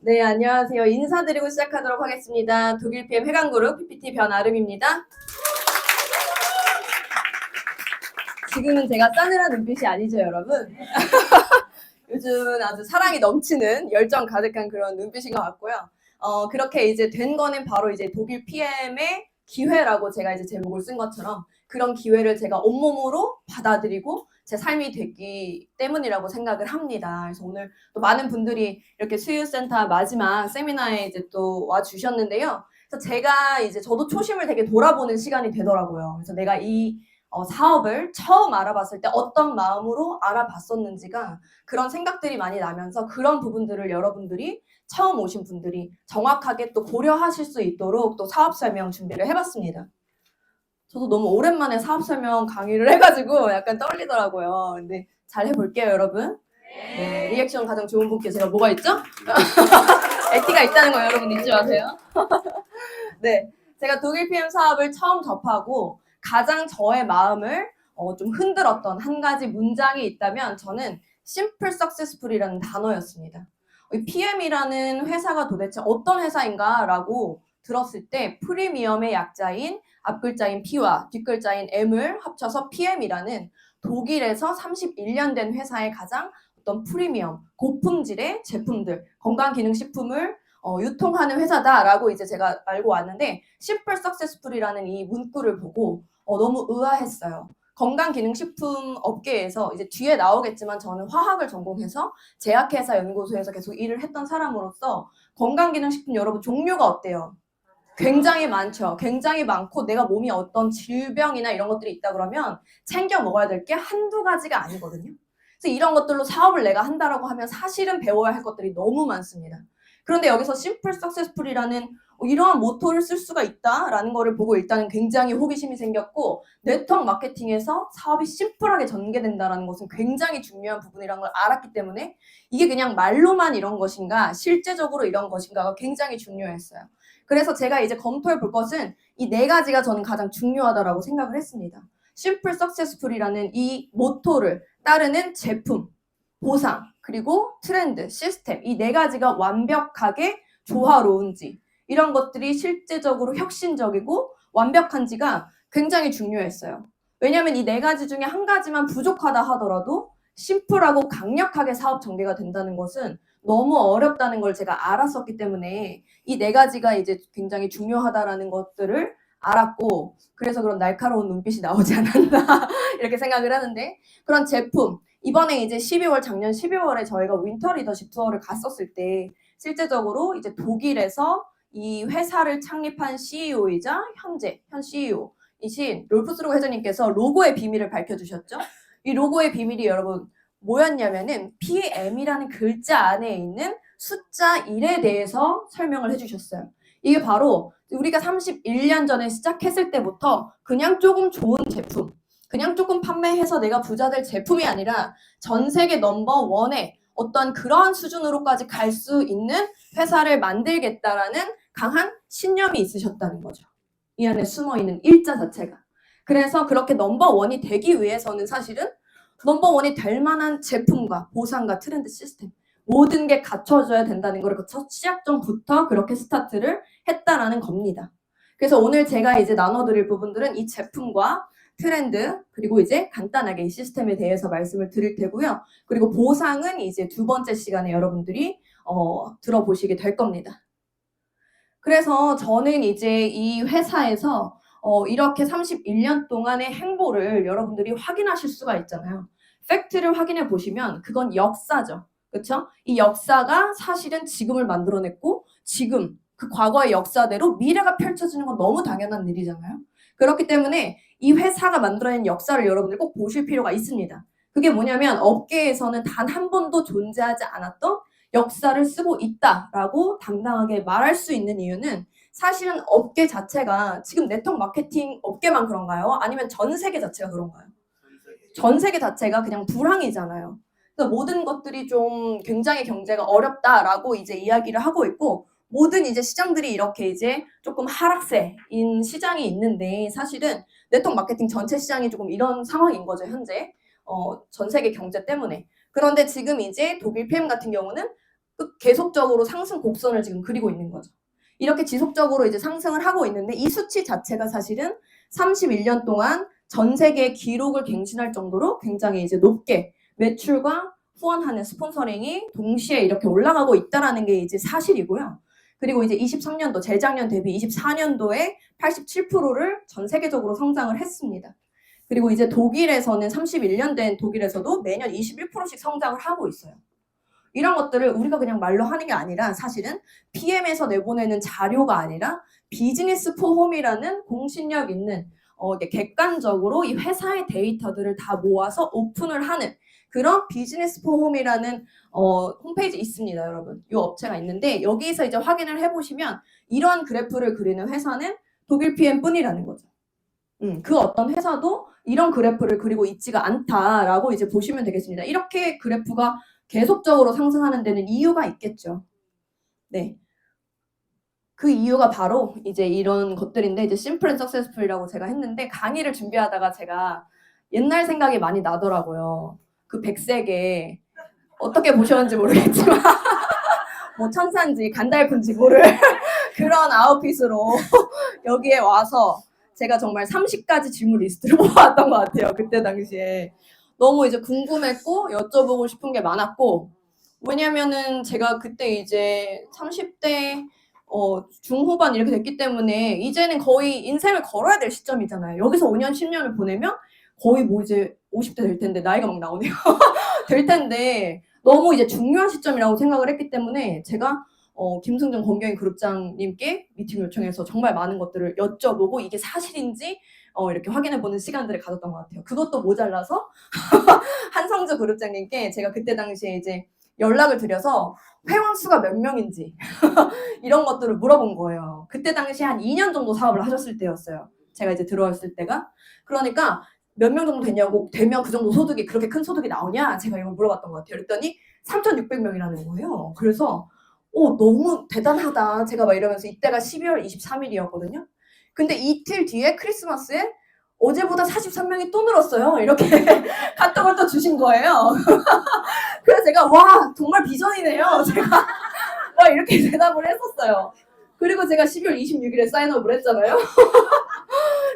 네, 안녕하세요. 인사드리고 시작하도록 하겠습니다. 독일 PM 해강그룹 PPT 변아름입니다. 지금은 제가 싸늘한 눈빛이 아니죠, 여러분? 요즘은 아주 사랑이 넘치는 열정 가득한 그런 눈빛인 것 같고요. 그렇게 이제 된 거는 바로 이제 독일 PM의 기회라고 제가 이제 제목을 쓴 것처럼 그런 기회를 제가 온몸으로 받아들이고 제 삶이 됐기 때문이라고 생각을 합니다. 그래서 오늘 또 많은 분들이 이렇게 수유센터 마지막 세미나에 이제 또 와 주셨는데요. 그래서 제가 이제 저도 초심을 되게 돌아보는 시간이 되더라고요. 그래서 내가 이 사업을 처음 알아봤을 때 어떤 마음으로 알아봤었는지가 그런 생각들이 많이 나면서 그런 부분들을 여러분들이 처음 오신 분들이 정확하게 또 고려하실 수 있도록 또 사업 설명 준비를 해봤습니다. 저도 너무 오랜만에 사업 설명 강의를 해가지고 약간 떨리더라고요. 근데 잘 해볼게요, 여러분. 네, 리액션 가장 좋은 분께 제가 뭐가 있죠? 에티가 있다는 거 여러분 잊지 마세요. 네, 제가 독일 PM 사업을 처음 접하고 가장 저의 마음을 좀 흔들었던 한 가지 문장이 있다면 저는 Simple Successful이라는 단어였습니다. 이 PM이라는 회사가 도대체 어떤 회사인가라고 들었을 때 프리미엄의 약자인 앞글자인 P와 뒷글자인 M을 합쳐서 PM이라는 독일에서 31년 된 회사의 가장 어떤 프리미엄, 고품질의 제품들, 건강기능식품을 유통하는 회사다라고 이제 제가 알고 왔는데 Simple Successful이라는 이 문구를 보고 너무 의아했어요. 건강기능식품 업계에서 이제 뒤에 나오겠지만 저는 화학을 전공해서 제약회사 연구소에서 계속 일을 했던 사람으로서 건강기능식품 여러분 종류가 어때요? 굉장히 많죠. 굉장히 많고 내가 몸이 어떤 질병이나 이런 것들이 있다 그러면 챙겨 먹어야 될 게 한두 가지가 아니거든요. 그래서 이런 것들로 사업을 내가 한다라고 하면 사실은 배워야 할 것들이 너무 많습니다. 그런데 여기서 Simple Successful이라는 이러한 모토를 쓸 수가 있다라는 거를 보고 일단은 굉장히 호기심이 생겼고 네트워크 마케팅에서 사업이 심플하게 전개된다는 것은 굉장히 중요한 부분이라는 걸 알았기 때문에 이게 그냥 말로만 이런 것인가 실제적으로 이런 것인가가 굉장히 중요했어요. 그래서 제가 이제 검토해 볼 것은 이 네 가지가 저는 가장 중요하다라고 생각을 했습니다. Simple Successful이라는 이 모토를 따르는 제품, 보상, 그리고 트렌드, 시스템 이 네 가지가 완벽하게 조화로운지 이런 것들이 실제적으로 혁신적이고 완벽한지가 굉장히 중요했어요. 왜냐하면 이 네 가지 중에 한 가지만 부족하다 하더라도 심플하고 강력하게 사업 전개가 된다는 것은 너무 어렵다는 걸 제가 알았었기 때문에 이 네 가지가 이제 굉장히 중요하다라는 것들을 알았고 그래서 그런 날카로운 눈빛이 나오지 않았나 이렇게 생각을 하는데 그런 제품 이번에 이제 작년 12월에 저희가 윈터 리더십 투어를 갔었을 때 실제적으로 이제 독일에서 이 회사를 창립한 CEO이자 현 CEO이신 롤프스로그 회장님께서 로고의 비밀을 밝혀주셨죠. 이 로고의 비밀이 여러분 뭐였냐면은 PM이라는 글자 안에 있는 숫자 1에 대해서 설명을 해주셨어요. 이게 바로 우리가 31년 전에 시작했을 때부터 그냥 조금 좋은 제품, 그냥 조금 판매해서 내가 부자 될 제품이 아니라 전 세계 넘버 원의 어떤 그러한 수준으로까지 갈 수 있는 회사를 만들겠다라는 강한 신념이 있으셨다는 거죠. 이 안에 숨어있는 일자 자체가. 그래서 그렇게 넘버 원이 되기 위해서는 사실은 넘버 원이 될 만한 제품과 보상과 트렌드 시스템 모든 게 갖춰져야 된다는 걸 첫 시작점부터 그렇게 스타트를 했다라는 겁니다. 그래서 오늘 제가 이제 나눠드릴 부분들은 이 제품과 트렌드 그리고 이제 간단하게 이 시스템에 대해서 말씀을 드릴 테고요. 그리고 보상은 이제 두 번째 시간에 여러분들이 들어보시게 될 겁니다. 그래서 저는 이제 이 회사에서 이렇게 31년 동안의 행보를 여러분들이 확인하실 수가 있잖아요. 팩트를 확인해 보시면 그건 역사죠. 그렇죠? 이 역사가 사실은 지금을 만들어냈고 지금 그 과거의 역사대로 미래가 펼쳐지는 건 너무 당연한 일이잖아요. 그렇기 때문에 이 회사가 만들어낸 역사를 여러분들 꼭 보실 필요가 있습니다. 그게 뭐냐면 업계에서는 단 한 번도 존재하지 않았던 역사를 쓰고 있다라고 당당하게 말할 수 있는 이유는 사실은 업계 자체가 지금 네트워크 마케팅 업계만 그런가요? 아니면 전 세계 자체가 그런가요? 전 세계 자체가 그냥 불황이잖아요. 그래서 모든 것들이 좀 굉장히 경제가 어렵다라고 이제 이야기를 하고 있고 모든 이제 시장들이 이렇게 이제 조금 하락세인 시장이 있는데 사실은 네트워크 마케팅 전체 시장이 조금 이런 상황인 거죠, 현재. 전 세계 경제 때문에. 그런데 지금 이제 독일 PM 같은 경우는 계속적으로 상승 곡선을 지금 그리고 있는 거죠. 이렇게 지속적으로 이제 상승을 하고 있는데 이 수치 자체가 사실은 31년 동안 전 세계 기록을 갱신할 정도로 굉장히 이제 높게 매출과 후원하는 스폰서링이 동시에 이렇게 올라가고 있다라는 게 이제 사실이고요. 그리고 이제 23년도 재작년 대비 24년도에 87%를 전 세계적으로 성장을 했습니다. 그리고 이제 독일에서는 31년 된 독일에서도 매년 21%씩 성장을 하고 있어요. 이런 것들을 우리가 그냥 말로 하는 게 아니라 사실은 PM에서 내보내는 자료가 아니라 비즈니스 포홈이라는 공신력 있는 객관적으로 이 회사의 데이터들을 다 모아서 오픈을 하는 그런 비즈니스 포홈이라는 홈페이지 있습니다, 여러분. 이 업체가 있는데 여기서 이제 확인을 해보시면 이런 그래프를 그리는 회사는 독일 PM뿐이라는 거죠. 그 어떤 회사도 이런 그래프를 그리고 있지가 않다라고 이제 보시면 되겠습니다. 이렇게 그래프가 계속적으로 상승하는 데는 이유가 있겠죠. 네. 그 이유가 바로 이제 이런 것들인데 이제 심플 앤 석세스풀이라고 제가 했는데 강의를 준비하다가 제가 옛날 생각이 많이 나더라고요. 그 백색에 어떻게 보셨는지 모르겠지만 뭐 천사인지 간달프인지 모를 그런 아웃핏으로 여기에 와서 제가 정말 30가지 질문 리스트를 모아왔던 것 같아요. 그때 당시에. 너무 이제 궁금했고 여쭤보고 싶은 게 많았고 왜냐면은 제가 그때 이제 30대 중후반 이렇게 됐기 때문에 이제는 거의 인생을 걸어야 될 시점이잖아요. 여기서 5년, 10년을 보내면 거의 뭐 이제 50대 될 텐데 나이가 막 나오네요. 될 텐데 너무 이제 중요한 시점이라고 생각을 했기 때문에 제가 김승정 검경인 그룹장님께 미팅 요청해서 정말 많은 것들을 여쭤보고 이게 사실인지 이렇게 확인해보는 시간들을 가졌던 것 같아요. 그것도 모자라서 한성주 그룹장님께 제가 그때 당시에 이제 연락을 드려서 회원 수가 몇 명인지 이런 것들을 물어본 거예요. 그때 당시에 한 2년 정도 사업을 하셨을 때였어요. 제가 이제 들어왔을 때가. 그러니까 몇 명 정도 되면 그 정도 소득이 그렇게 큰 소득이 나오냐? 제가 이걸 물어봤던 것 같아요. 그랬더니 3,600명이라는 거예요. 그래서 너무 대단하다. 제가 막 이러면서 이때가 12월 23일이었거든요. 근데 이틀 뒤에 크리스마스에 어제보다 43명이 또 늘었어요. 이렇게 카톡을 또 주신 거예요. 그래서 제가 와 정말 비전이네요. 제가 막 이렇게 대답을 했었어요. 그리고 제가 12월 26일에 사인업을 했잖아요.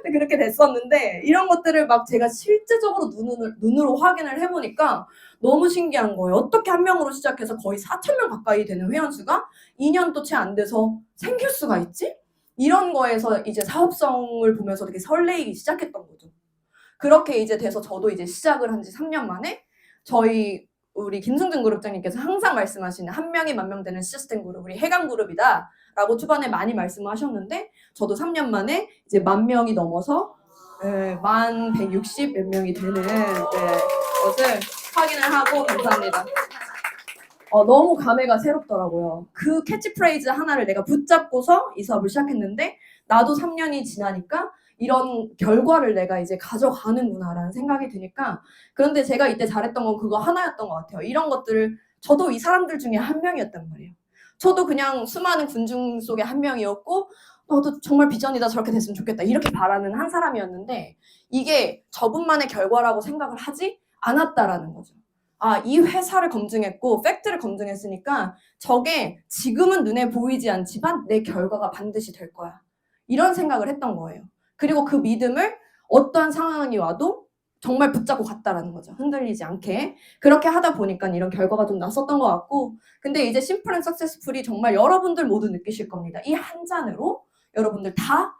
그렇게 됐었는데 이런 것들을 막 제가 실제적으로 눈으로 확인을 해보니까 너무 신기한 거예요. 어떻게 한 명으로 시작해서 거의 4,000명 가까이 되는 회원수가 2년도 채 안 돼서 생길 수가 있지? 이런 거에서 이제 사업성을 보면서 되게 설레이기 시작했던 거죠. 그렇게 이제 돼서 저도 이제 시작을 한 지 3년 만에 우리 김승준 그룹장님께서 항상 말씀하시는 한 명이 만 명 되는 시스템 그룹, 우리 해강 그룹이다 라고 초반에 많이 말씀을 하셨는데 저도 3년 만에 이제 10,000명이 넘어서 1,160 몇 명이 되는 것을 확인을 하고 감사합니다. 너무 감회가 새롭더라고요. 그 캐치프레이즈 하나를 내가 붙잡고서 이 사업을 시작했는데 나도 3년이 지나니까 이런 결과를 내가 이제 가져가는구나라는 생각이 드니까 그런데 제가 이때 잘했던 건 그거 하나였던 것 같아요. 이런 것들을 저도 이 사람들 중에 한 명이었단 말이에요. 저도 그냥 수많은 군중 속에 한 명이었고 너도 정말 비전이다 저렇게 됐으면 좋겠다 이렇게 바라는 한 사람이었는데 이게 저분만의 결과라고 생각을 하지 않았다라는 거죠. 이 회사를 검증했고 팩트를 검증했으니까 저게 지금은 눈에 보이지 않지만 내 결과가 반드시 될 거야. 이런 생각을 했던 거예요. 그리고 그 믿음을 어떠한 상황이 와도 정말 붙잡고 갔다라는 거죠. 흔들리지 않게. 그렇게 하다 보니까 이런 결과가 좀 났었던 것 같고 근데 이제 심플 앤 석세스풀이 정말 여러분들 모두 느끼실 겁니다. 이 한 잔으로 여러분들 다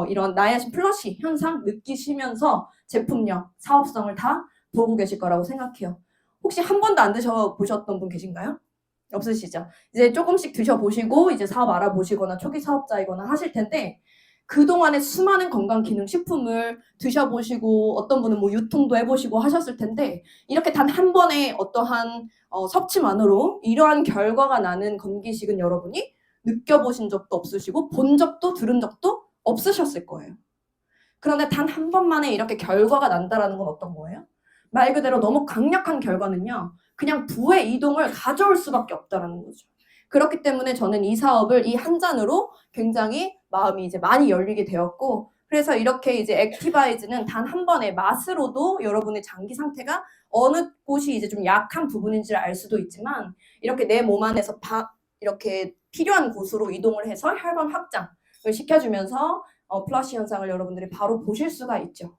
이런 나야신 플러시 현상 느끼시면서 제품력, 사업성을 다 보고 계실 거라고 생각해요. 혹시 한 번도 안 드셔보셨던 분 계신가요? 없으시죠? 이제 조금씩 드셔보시고 이제 사업 알아보시거나 초기 사업자이거나 하실 텐데 그동안에 수많은 건강기능식품을 드셔보시고 어떤 분은 뭐 유통도 해보시고 하셨을 텐데 이렇게 단 한 번의 어떠한 섭취만으로 이러한 결과가 나는 건기식은 여러분이 느껴보신 적도 없으시고 본 적도 들은 적도 없으셨을 거예요. 그런데 단 한 번만에 이렇게 결과가 난다라는 건 어떤 거예요? 말 그대로 너무 강력한 결과는요. 그냥 부의 이동을 가져올 수밖에 없다라는 거죠. 그렇기 때문에 저는 이 사업을 이 한 잔으로 굉장히 마음이 이제 많이 열리게 되었고 그래서 이렇게 이제 액티바이즈는 단 한 번의 맛으로도 여러분의 장기 상태가 어느 곳이 이제 좀 약한 부분인지를 알 수도 있지만 이렇게 내 몸 안에서 이렇게 필요한 곳으로 이동을 해서 혈관 확장을 시켜주면서 플러시 현상을 여러분들이 바로 보실 수가 있죠.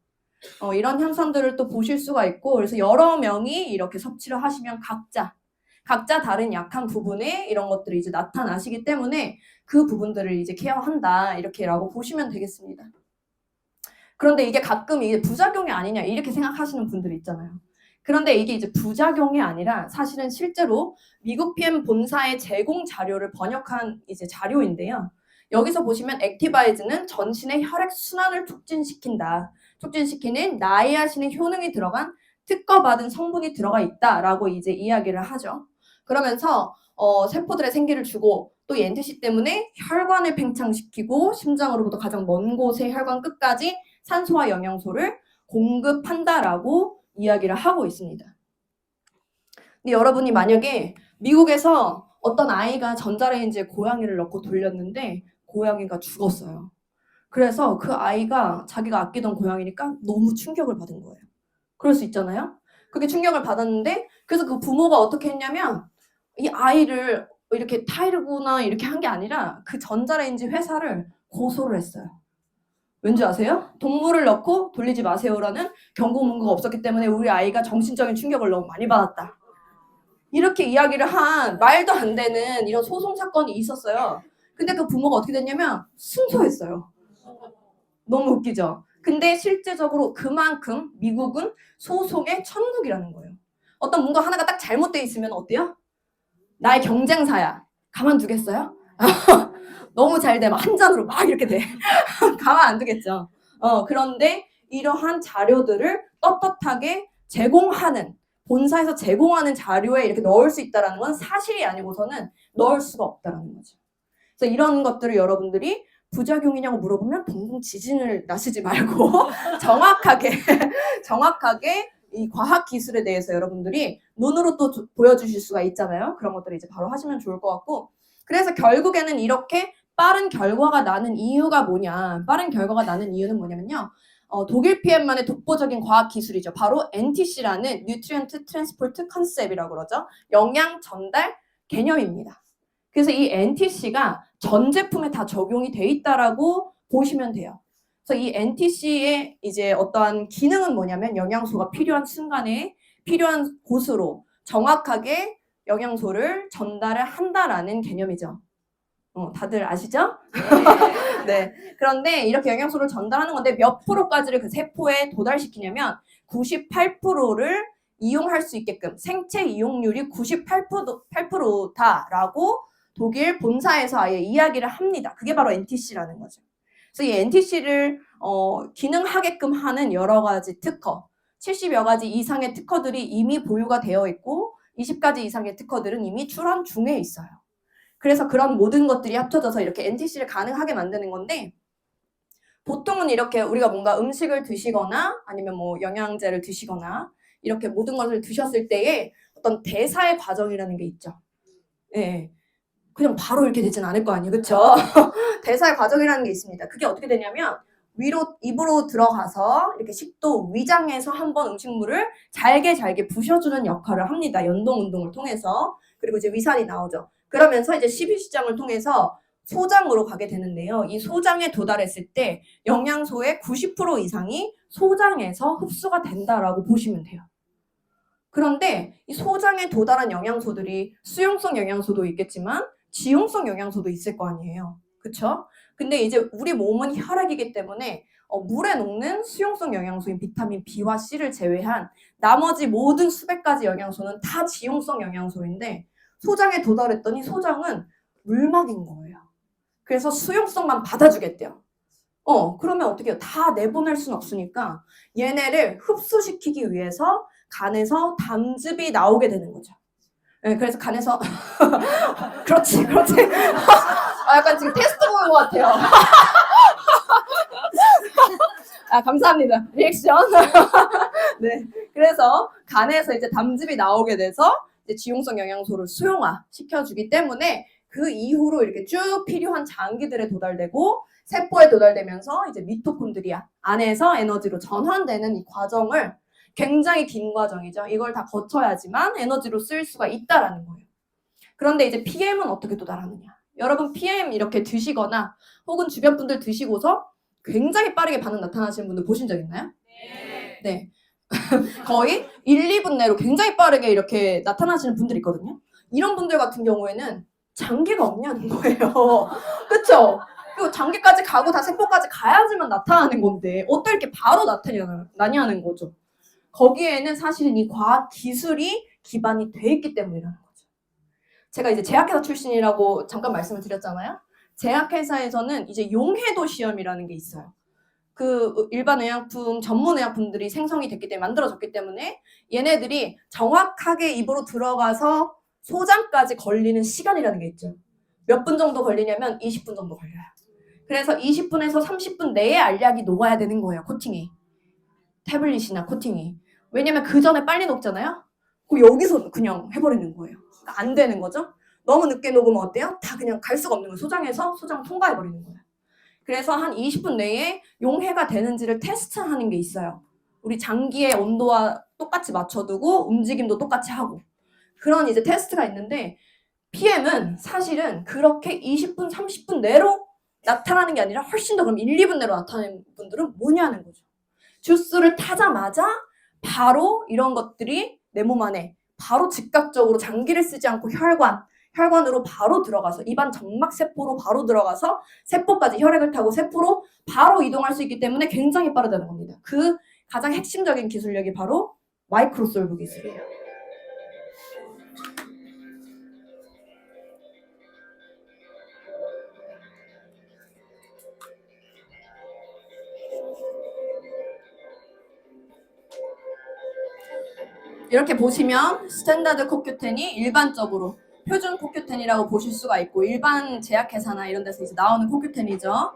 이런 현상들을 또 보실 수가 있고 그래서 여러 명이 이렇게 섭취를 하시면 각자 다른 약한 부분에 이런 것들이 이제 나타나시기 때문에 그 부분들을 이제 케어한다 이렇게라고 보시면 되겠습니다. 그런데 이게 가끔 이게 부작용이 아니냐 이렇게 생각하시는 분들이 있잖아요. 그런데 이게 이제 부작용이 아니라 사실은 실제로 미국 PM 본사의 제공 자료를 번역한 이제 자료인데요. 여기서 보시면 액티바이즈는 전신의 혈액 순환을 촉진시키는 나이아신의 효능이 들어간 특허받은 성분이 들어가 있다라고 이제 이야기를 하죠. 그러면서 세포들의 생기를 주고 또 이 NTC 때문에 혈관을 팽창시키고 심장으로부터 가장 먼 곳의 혈관 끝까지 산소와 영양소를 공급한다라고 이야기를 하고 있습니다. 근데 여러분이 만약에 미국에서 어떤 아이가 전자레인지에 고양이를 넣고 돌렸는데 고양이가 죽었어요. 그래서 그 아이가 자기가 아끼던 고양이니까 너무 충격을 받은 거예요. 그럴 수 있잖아요. 그게 충격을 받았는데 그래서 그 부모가 어떻게 했냐면 이 아이를 이렇게 타이르거나 이렇게 한 게 아니라 그 전자레인지 회사를 고소를 했어요. 왠지 아세요? 동물을 넣고 돌리지 마세요라는 경고 문구가 없었기 때문에 우리 아이가 정신적인 충격을 너무 많이 받았다. 이렇게 이야기를 한 말도 안 되는 이런 소송 사건이 있었어요. 근데 그 부모가 어떻게 됐냐면 승소했어요. 너무 웃기죠? 근데 실제적으로 그만큼 미국은 소송의 천국이라는 거예요. 어떤 뭔가 하나가 딱 잘못돼 있으면 어때요? 나의 경쟁사야. 가만두겠어요? 너무 잘 돼. 막 한 잔으로 막 이렇게 돼. 가만 안 두겠죠. 그런데 이러한 자료들을 떳떳하게 제공하는 본사에서 제공하는 자료에 이렇게 넣을 수 있다는 건 사실이 아니고서는 넣을 수가 없다는 거죠. 그래서 이런 것들을 여러분들이 부작용이냐고 물어보면 동공 지진을 나시지 말고 정확하게 이 과학 기술에 대해서 여러분들이 눈으로 또 보여주실 수가 있잖아요. 그런 것들을 이제 바로 하시면 좋을 것 같고 그래서 결국에는 이렇게 빠른 결과가 나는 이유가 뭐냐? 빠른 결과가 나는 이유는 뭐냐면요. 독일 PM만의 독보적인 과학 기술이죠. 바로 NTC라는 Nutrient Transport Concept이라고 그러죠. 영양 전달 개념입니다. 그래서 이 NTC가 전 제품에 다 적용이 돼 있다라고 보시면 돼요. 그래서 이 NTC의 이제 어떠한 기능은 뭐냐면 영양소가 필요한 순간에 필요한 곳으로 정확하게 영양소를 전달을 한다라는 개념이죠. 다들 아시죠? 네. 그런데 이렇게 영양소를 전달하는 건데 몇 프로까지를 그 세포에 도달시키냐면 98%를 이용할 수 있게끔 생체 이용률이 98%다라고 독일 본사에서 아예 이야기를 합니다. 그게 바로 NTC라는 거죠. 그래서 이 NTC를 기능하게끔 하는 여러 가지 특허, 70여 가지 이상의 특허들이 이미 보유가 되어 있고 20가지 이상의 특허들은 이미 출원 중에 있어요. 그래서 그런 모든 것들이 합쳐져서 이렇게 NTC를 가능하게 만드는 건데 보통은 이렇게 우리가 뭔가 음식을 드시거나 아니면 뭐 영양제를 드시거나 이렇게 모든 것을 드셨을 때에 어떤 대사의 과정이라는 게 있죠. 예. 그냥 바로 이렇게 되진 않을 거 아니에요. 그쵸? 대사의 과정이라는 게 있습니다. 그게 어떻게 되냐면 입으로 들어가서 이렇게 식도 위장에서 한번 음식물을 잘게 부셔주는 역할을 합니다. 연동 운동을 통해서. 그리고 이제 위산이 나오죠. 그러면서 이제 십이시장을 통해서 소장으로 가게 되는데요. 이 소장에 도달했을 때 영양소의 90% 이상이 소장에서 흡수가 된다라고 보시면 돼요. 그런데 이 소장에 도달한 영양소들이 수용성 영양소도 있겠지만 지용성 영양소도 있을 거 아니에요. 그쵸? 근데 이제 우리 몸은 혈액이기 때문에 물에 녹는 수용성 영양소인 비타민 B와 C를 제외한 나머지 모든 수백 가지 영양소는 다 지용성 영양소인데 소장에 도달했더니 소장은 물막인 거예요. 그래서 수용성만 받아주겠대요. 그러면 어떻게 해요? 다 내보낼 수는 없으니까 얘네를 흡수시키기 위해서 간에서 담즙이 나오게 되는 거죠. 네, 그래서 간에서 그렇지. 약간 지금 테스트 보는 것 같아요. 감사합니다. 리액션. 네, 그래서 간에서 이제 담즙이 나오게 돼서 이제 지용성 영양소를 수용화 시켜주기 때문에 그 이후로 이렇게 쭉 필요한 장기들에 도달되고 세포에 도달되면서 이제 미토콘드리아 안에서 에너지로 전환되는 이 과정을 굉장히 긴 과정이죠. 이걸 다 거쳐야지만 에너지로 쓸 수가 있다라는 거예요. 그런데 이제 PM은 어떻게 도달하느냐? 여러분 PM 이렇게 드시거나 혹은 주변 분들 드시고서 굉장히 빠르게 반응 나타나시는 분들 보신 적 있나요? 네. 거의 1, 2분 내로 굉장히 빠르게 이렇게 나타나시는 분들이 있거든요. 이런 분들 같은 경우에는 장기가 없냐는 거예요. 그쵸? 그리고 장기까지 가고 다 세포까지 가야지만 나타나는 건데 어떻게 이렇게 바로 나타나냐는 거죠. 거기에는 사실은 이 과학 기술이 기반이 돼 있기 때문이라는 거죠. 제가 이제 제약회사 출신이라고 잠깐 말씀을 드렸잖아요. 제약회사에서는 이제 용해도 시험이라는 게 있어요. 그 일반 의약품 전문 의약품들이 생성이 됐기 때문에 만들어졌기 때문에 얘네들이 정확하게 입으로 들어가서 소장까지 걸리는 시간이라는 게 있죠. 몇 분 정도 걸리냐면 20분 정도 걸려요. 그래서 20분에서 30분 내에 알약이 녹아야 되는 거예요. 코팅이. 태블릿이나 코팅이. 왜냐면 그 전에 빨리 녹잖아요. 그럼 여기서 그냥 해버리는 거예요. 그러니까 안 되는 거죠. 너무 늦게 녹으면 어때요? 다 그냥 갈 수가 없는 거예요. 소장해서 소장 통과해버리는 거예요. 그래서 한 20분 내에 용해가 되는지를 테스트하는 게 있어요. 우리 장기의 온도와 똑같이 맞춰두고 움직임도 똑같이 하고 그런 이제 테스트가 있는데 PM은 사실은 그렇게 20분, 30분 내로 나타나는 게 아니라 훨씬 더 그럼 1, 2분 내로 나타나는 분들은 뭐냐는 거죠. 주스를 타자마자 바로 이런 것들이 내 몸 안에 바로 즉각적으로 장기를 쓰지 않고 혈관으로 바로 들어가서 입안 점막 세포로 바로 들어가서 세포까지 혈액을 타고 세포로 바로 이동할 수 있기 때문에 굉장히 빠르다는 겁니다. 그 가장 핵심적인 기술력이 바로 마이크로솔브 기술이에요. 이렇게 보시면 스탠다드 코큐텐이 일반적으로 표준 코큐텐이라고 보실 수가 있고 일반 제약회사나 이런 데서 이제 나오는 코큐텐이죠.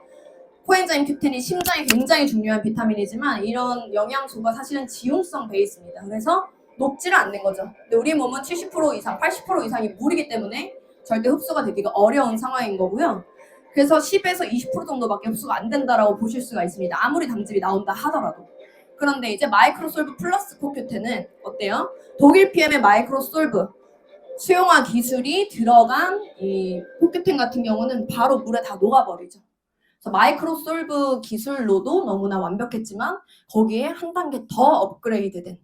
코엔자임 큐텐이 심장에 굉장히 중요한 비타민이지만 이런 영양소가 사실은 지용성 베이스입니다. 그래서 녹지를 않는 거죠. 근데 우리 몸은 70% 이상, 80% 이상이 물이기 때문에 절대 흡수가 되기가 어려운 상황인 거고요. 그래서 10에서 20% 정도밖에 흡수가 안 된다라고 보실 수가 있습니다. 아무리 당즙이 나온다 하더라도. 그런데 이제 마이크로솔브 플러스 코큐텐은 어때요? 독일 PM의 마이크로솔브 수용화 기술이 들어간 이 코큐텐 같은 경우는 바로 물에 다 녹아버리죠. 그래서 마이크로솔브 기술로도 너무나 완벽했지만 거기에 한 단계 더 업그레이드된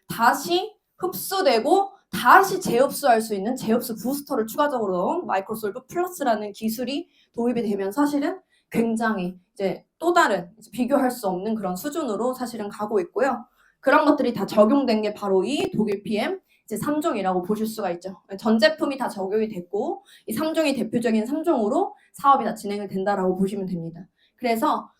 다시 흡수되고 다시 재흡수할 수 있는 재흡수 부스터를 추가적으로 넣은 마이크로솔브 플러스라는 기술이 도입이 되면 사실은 굉장히 이제 또 다른 비교할 수 없는 그런 수준으로 사실은 가고 있고요. 그런 것들이 다 적용된 게 바로 이 독일 PM 이제 3종이라고 보실 수가 있죠. 전 제품이 다 적용이 됐고 이 3종이 대표적인 3종으로 사업이 다 진행이 된다라고 보시면 됩니다. 그래서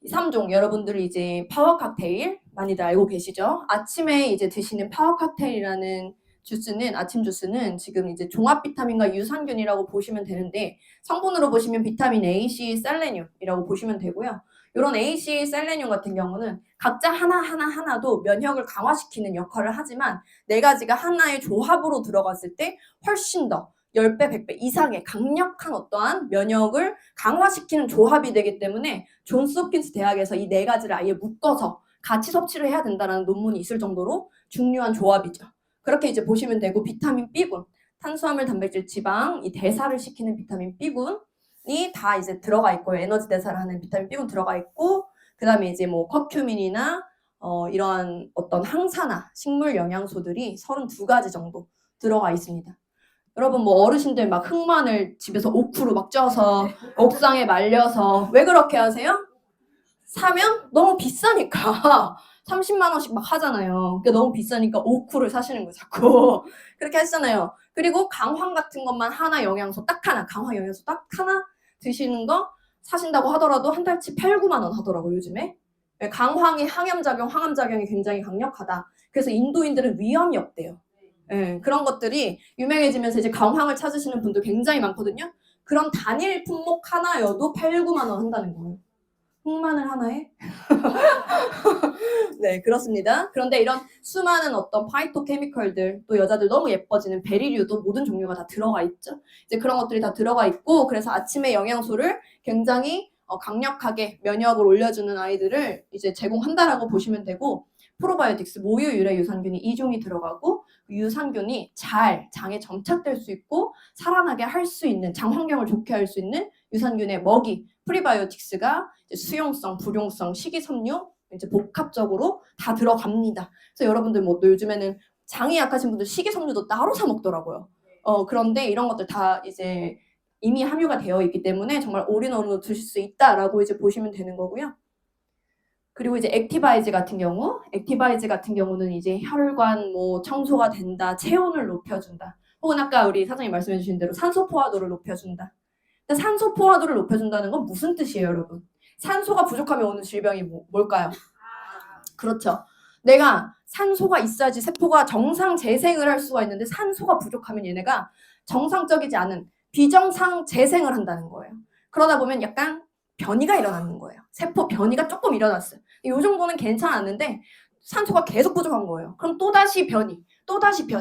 이 3종 여러분들 이제 파워 칵테일 많이들 알고 계시죠? 아침에 이제 드시는 파워 칵테일이라는 주스는 아침 주스는 지금 이제 종합 비타민과 유산균이라고 보시면 되는데 성분으로 보시면 비타민 A, C, 셀레늄이라고 보시면 되고요. 이런 A, C, 셀레늄 같은 경우는 각자 하나도 면역을 강화시키는 역할을 하지만 네 가지가 하나의 조합으로 들어갔을 때 훨씬 더 10배, 100배 이상의 강력한 어떠한 면역을 강화시키는 조합이 되기 때문에 존스 홉킨스 대학에서 이 네 가지를 아예 묶어서 같이 섭취를 해야 된다는 논문이 있을 정도로 중요한 조합이죠. 그렇게 이제 보시면 되고 비타민 B군, 탄수화물, 단백질, 지방, 이 대사를 시키는 비타민 B군이 다 이제 들어가 있고요. 에너지 대사를 하는 비타민 B군 들어가 있고 그 다음에 이제 뭐 커큐민이나 이러한 어떤 항산화, 식물 영양소들이 32가지 정도 들어가 있습니다. 여러분 뭐 어르신들 막 흑마늘 집에서 옥수로 막 쪄서 옥상에 말려서 왜 그렇게 하세요? 사면 너무 비싸니까 30만 원씩 막 하잖아요. 그러니까 너무 비싸니까 오크를 사시는 거예요. 자꾸 그렇게 하시잖아요. 그리고 강황 같은 것만 하나 영양소 딱 하나 강황 영양소 딱 하나 드시는 거 사신다고 하더라도 한 달치 8, 9만 원 하더라고요. 요즘에. 강황이 항암작용이 굉장히 강력하다. 그래서 인도인들은 위험이 없대요. 그런 것들이 유명해지면서 이제 강황을 찾으시는 분들 굉장히 많거든요. 그런 단일 품목 하나여도 8, 9만 원 한다는 거예요. 흑마늘 하나에? 네, 그렇습니다. 그런데 이런 수많은 어떤 파이토케미컬들, 또 여자들 너무 예뻐지는 베리류도 모든 종류가 다 들어가 있죠. 이제 그런 것들이 다 들어가 있고, 그래서 아침에 영양소를 굉장히 강력하게 면역을 올려주는 아이들을 이제 제공한다라고 보시면 되고, 프로바이오틱스 모유 유래 유산균이 2종이 들어가고, 그 유산균이 잘 장에 정착될 수 있고 살아나게 할 수 있는, 장 환경을 좋게 할 수 있는 유산균의 먹이 프리바이오틱스가 수용성, 불용성, 식이섬유 이제 복합적으로 다 들어갑니다. 그래서 여러분들 뭐 또 요즘에는 장이 약하신 분들 식이섬유도 따로 사 먹더라고요. 그런데 이런 것들 다 이제 이미 함유가 되어 있기 때문에 정말 올인원으로 드실 수 있다라고 이제 보시면 되는 거고요. 그리고 이제 액티바이즈 같은 경우는 이제 혈관 뭐 청소가 된다, 체온을 높여준다. 혹은 아까 우리 사장님 말씀해 주신 대로 산소 포화도를 높여준다. 근데 산소 포화도를 높여준다는 건 무슨 뜻이에요, 여러분? 산소가 부족하면 오는 질병이 뭘까요? 그렇죠. 내가 산소가 있어야지 세포가 정상 재생을 할 수가 있는데 산소가 부족하면 얘네가 정상적이지 않은 비정상 재생을 한다는 거예요. 그러다 보면 약간 변이가 일어나는 거예요. 세포 변이가 조금 일어났어요. 이 정도는 괜찮았는데 산소가 계속 부족한 거예요. 그럼 또다시 변이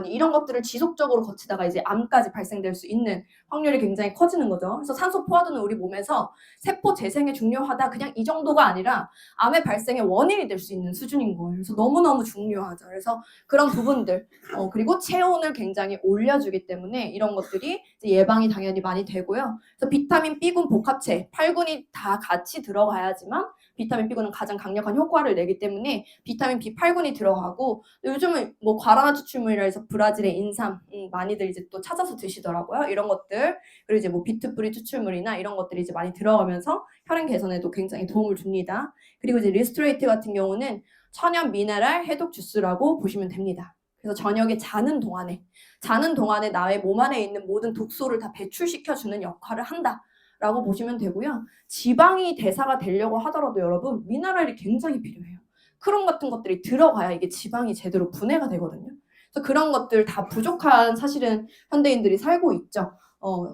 이런 것들을 지속적으로 거치다가 이제 암까지 발생될 수 있는 확률이 굉장히 커지는 거죠. 그래서 산소 포화도는 우리 몸에서 세포 재생에 중요하다, 그냥 이 정도가 아니라 암의 발생의 원인이 될 수 있는 수준인 거예요. 그래서 너무너무 중요하죠. 그래서 그런 부분들, 그리고 체온을 굉장히 올려주기 때문에 이런 것들이 이제 예방이 당연히 많이 되고요. 그래서 비타민 B군 복합체, 8군이 다 같이 들어가야지만 비타민 B군은 가장 강력한 효과를 내기 때문에 비타민 B8군이 들어가고, 요즘은 뭐 과라나 추출물이라 해서 브라질의 인삼 많이들 이제 또 찾아서 드시더라고요. 이런 것들, 그리고 이제 뭐 비트뿌리 추출물이나 이런 것들이 이제 많이 들어가면서 혈행 개선에도 굉장히 도움을 줍니다. 그리고 이제 리스토레이트 같은 경우는 천연 미네랄 해독 주스라고 보시면 됩니다. 그래서 저녁에 자는 동안에 나의 몸 안에 있는 모든 독소를 다 배출시켜주는 역할을 한다라고 보시면 되고요. 지방이 대사가 되려고 하더라도 여러분 미네랄이 굉장히 필요해요. 크롬 같은 것들이 들어가야 이게 지방이 제대로 분해가 되거든요. 그래서 그런 것들 다 부족한 사실은 현대인들이 살고 있죠.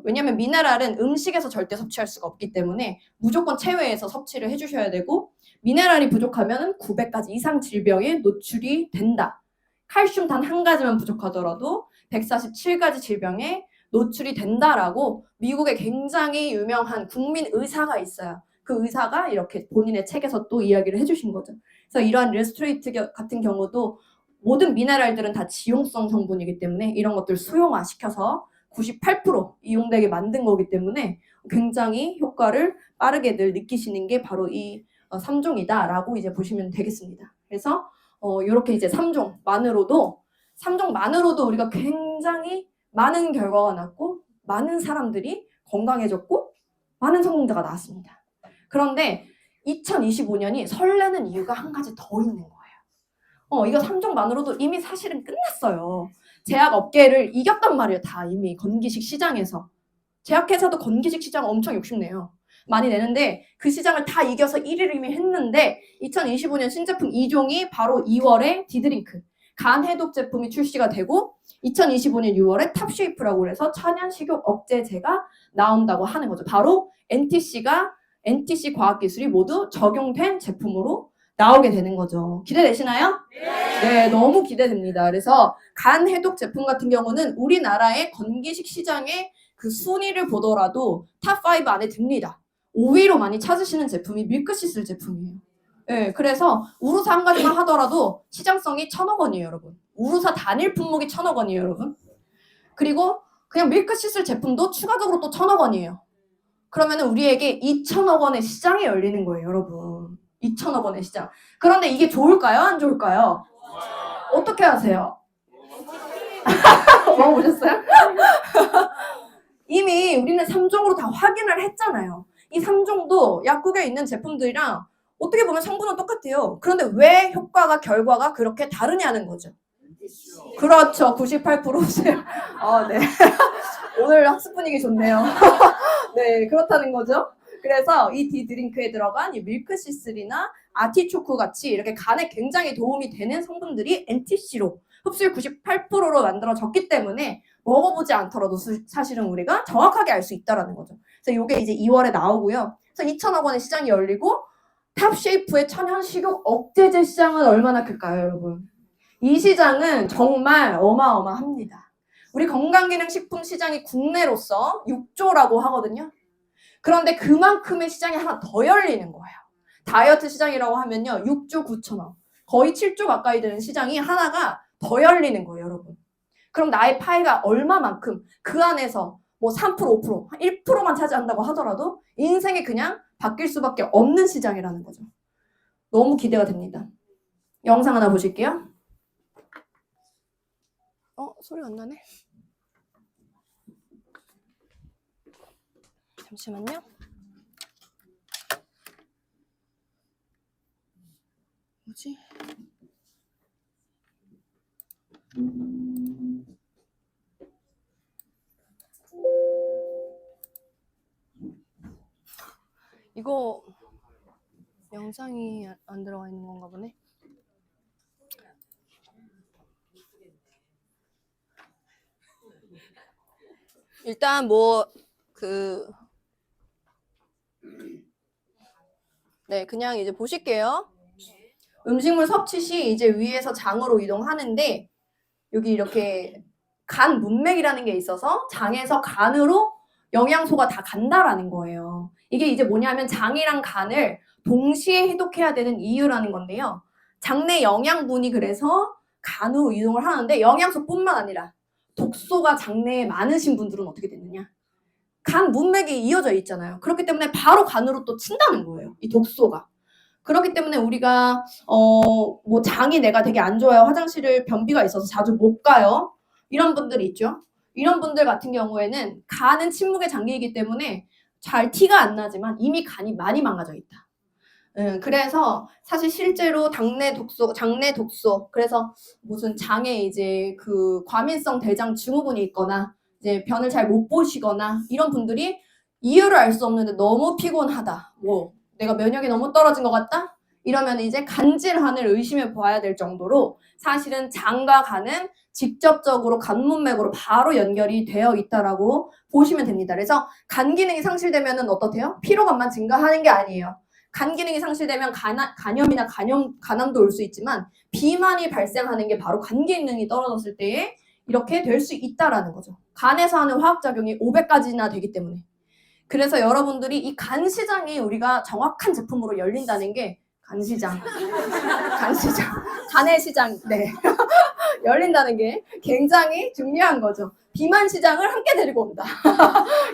왜냐하면 미네랄은 음식에서 절대 섭취할 수가 없기 때문에 무조건 체외에서 섭취를 해주셔야 되고, 미네랄이 부족하면 900가지 이상 질병에 노출이 된다. 칼슘 단 한 가지만 부족하더라도 147가지 질병에 노출이 된다라고 미국의 굉장히 유명한 국민 의사가 있어요. 그 의사가 이렇게 본인의 책에서 또 이야기를 해주신 거죠. 그래서 이러한 레스토레이트 같은 경우도 모든 미네랄들은 다 지용성 성분이기 때문에 이런 것들 수용화시켜서 98% 이용되게 만든 거기 때문에 굉장히 효과를 빠르게들 느끼시는 게 바로 이 3종이다라고 이제 보시면 되겠습니다. 그래서 이렇게 이제 3종만으로도 우리가 굉장히 많은 결과가 났고 많은 사람들이 건강해졌고 많은 성공자가 나왔습니다. 그런데 2025년이 설레는 이유가 한 가지 더 있는 거예요. 이거 3종만으로도 이미 사실은 끝났어요. 제약업계를 이겼단 말이에요. 다 이미 건기식 시장에서. 제약회사도 건기식 시장 엄청 욕심내요. 많이 내는데 그 시장을 다 이겨서 1위를 이미 했는데 2025년 신제품 2종이 바로 2월에 디드링크 간 해독 제품이 출시가 되고 2025년 6월에 탑쉐이프라고 해서 천연 식욕 억제제가 나온다고 하는 거죠. 바로 NTC 과학기술이 모두 적용된 제품으로 나오게 되는 거죠. 기대되시나요? 네, 너무 기대됩니다. 그래서 간 해독 제품 같은 경우는 우리나라의 건기식 시장의 그 순위를 보더라도 탑5 안에 듭니다. 5위로 많이 찾으시는 제품이 밀크시슬 제품이에요. 네, 그래서 우루사 한 가지만 하더라도 시장성이 1,000억 원이에요, 여러분. 우루사 단일 품목이 1,000억 원이에요, 여러분. 그리고 그냥 밀크시슬 제품도 추가적으로 또 1,000억 원이에요. 그러면 우리에게 2,000억 원의 시장이 열리는 거예요, 여러분. 2,000억 원의 시장. 그런데 이게 좋을까요? 안 좋을까요? 어떻게 하세요? 먹어보셨어요? 이미 우리는 3종으로 다 확인을 했잖아요. 이 3종도 약국에 있는 제품들이랑 어떻게 보면 성분은 똑같아요. 그런데 왜 결과가 그렇게 다르냐는 거죠. 그렇죠. 98%세요. 네. 오늘 학습 분위기 좋네요. 네, 그렇다는 거죠. 그래서 이 디드링크에 들어간 이 밀크시슬이나 아티초크 같이 이렇게 간에 굉장히 도움이 되는 성분들이 NTC로 흡수율 98%로 만들어졌기 때문에 먹어보지 않더라도 사실은 우리가 정확하게 알 수 있다는 거죠. 그래서 이게 이제 2월에 나오고요. 그래서 2,000억 원의 시장이 열리고 탑쉐이프의 천연 식욕 억제제 시장은 얼마나 클까요, 여러분? 이 시장은 정말 어마어마합니다. 우리 건강기능식품 시장이 국내로서 6조라고 하거든요. 그런데 그만큼의 시장이 하나 더 열리는 거예요. 다이어트 시장이라고 하면요, 6조 9천억, 거의 7조 가까이 되는 시장이 하나가 더 열리는 거예요, 여러분. 그럼 나의 파이가 얼마만큼 그 안에서 뭐 3%, 5%, 1%만 차지한다고 하더라도 인생이 그냥 바뀔 수밖에 없는 시장이라는 거죠. 너무 기대가 됩니다. 영상 하나 보실게요. 소리 안 나네. 잠시만요. 뭐지? 이거 영상이 안 들어가 있는 건가 보네. 일단 그냥 이제 보실게요. 음식물 섭취 시 이제 위에서 장으로 이동하는데 여기 이렇게 간 문맥이라는 게 있어서 장에서 간으로 영양소가 다 간다라는 거예요. 이게 이제 뭐냐면 장이랑 간을 동시에 해독해야 되는 이유라는 건데요. 장내 영양분이 그래서 간으로 이동을 하는데 영양소뿐만 아니라 독소가 장내에 많으신 분들은 어떻게 되느냐? 간 문맥이 이어져 있잖아요. 그렇기 때문에 바로 간으로 또 친다는 거예요. 이 독소가. 그렇기 때문에 우리가 뭐 장이 내가 되게 안 좋아요. 화장실을 변비가 있어서 자주 못 가요. 이런 분들이 있죠. 이런 분들 같은 경우에는 간은 침묵의 장기이기 때문에 잘 티가 안 나지만 이미 간이 많이 망가져 있다. 그래서 사실 실제로 장내 독소, 그래서 무슨 장에 이제 그 과민성 대장 증후군이 있거나 이제 변을 잘 못 보시거나 이런 분들이 이유를 알 수 없는데 너무 피곤하다. 뭐 내가 면역이 너무 떨어진 것 같다? 이러면 이제 간질환을 의심해 봐야 될 정도로 사실은 장과 간은 직접적으로 간문맥으로 바로 연결이 되어 있다라고 보시면 됩니다. 그래서 간 기능이 상실되면은 어떻대요? 피로감만 증가하는 게 아니에요. 간 기능이 상실되면 간염이나 간암도 올 수 있지만 비만이 발생하는 게 바로 간 기능이 떨어졌을 때에 이렇게 될 수 있다라는 거죠. 간에서 하는 화학작용이 500가지나 되기 때문에. 그래서 여러분들이 이 간 시장이 우리가 정확한 제품으로 열린다는 게 간시장, 간의 시장, 네. 열린다는 게 굉장히 중요한 거죠. 비만 시장을 함께 데리고 온다.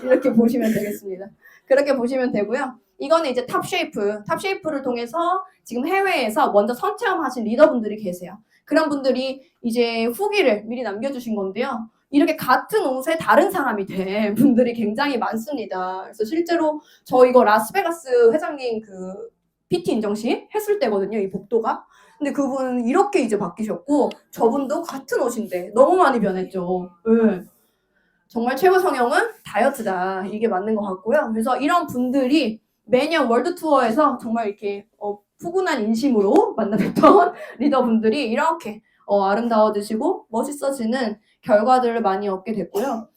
이렇게 보시면 되겠습니다. 그렇게 보시면 되고요. 이거는 이제 탑쉐이프를 통해서 지금 해외에서 먼저 선체험하신 리더분들이 계세요. 그런 분들이 이제 후기를 미리 남겨주신 건데요. 이렇게 같은 옷에 다른 사람이 된 분들이 굉장히 많습니다. 그래서 실제로 저 이거 라스베가스 회장님 그 PT 인정식 했을 때거든요. 이 복도가. 근데 그분은 이렇게 이제 바뀌셨고 저분도 같은 옷인데 너무 많이 변했죠. 네. 정말 최고 성형은 다이어트다. 이게 맞는 것 같고요. 그래서 이런 분들이 매년 월드 투어에서 정말 이렇게 푸근한 인심으로 만나뵙던 리더분들이 이렇게 아름다워지시고 멋있어지는 결과들을 많이 얻게 됐고요.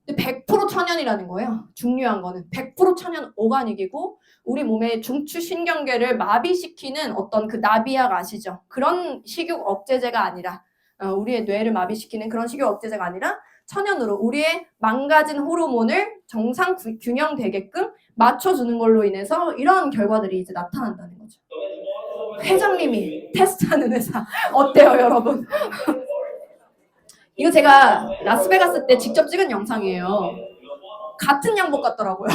100% 천연이라는 거예요. 중요한 거는 100% 천연 오가닉이고 우리 몸의 중추 신경계를 마비시키는 어떤 그 나비약 아시죠? 그런 식욕 억제제가 아니라 우리의 뇌를 마비시키는 그런 식욕 억제제가 아니라 천연으로 우리의 망가진 호르몬을 정상 균형되게끔 맞춰주는 걸로 인해서 이런 결과들이 이제 나타난다는 거죠. 회장님이 테스트하는 회사 어때요, 여러분? 이거 제가 라스베가스 때 직접 찍은 영상이에요. 같은 양복 같더라고요.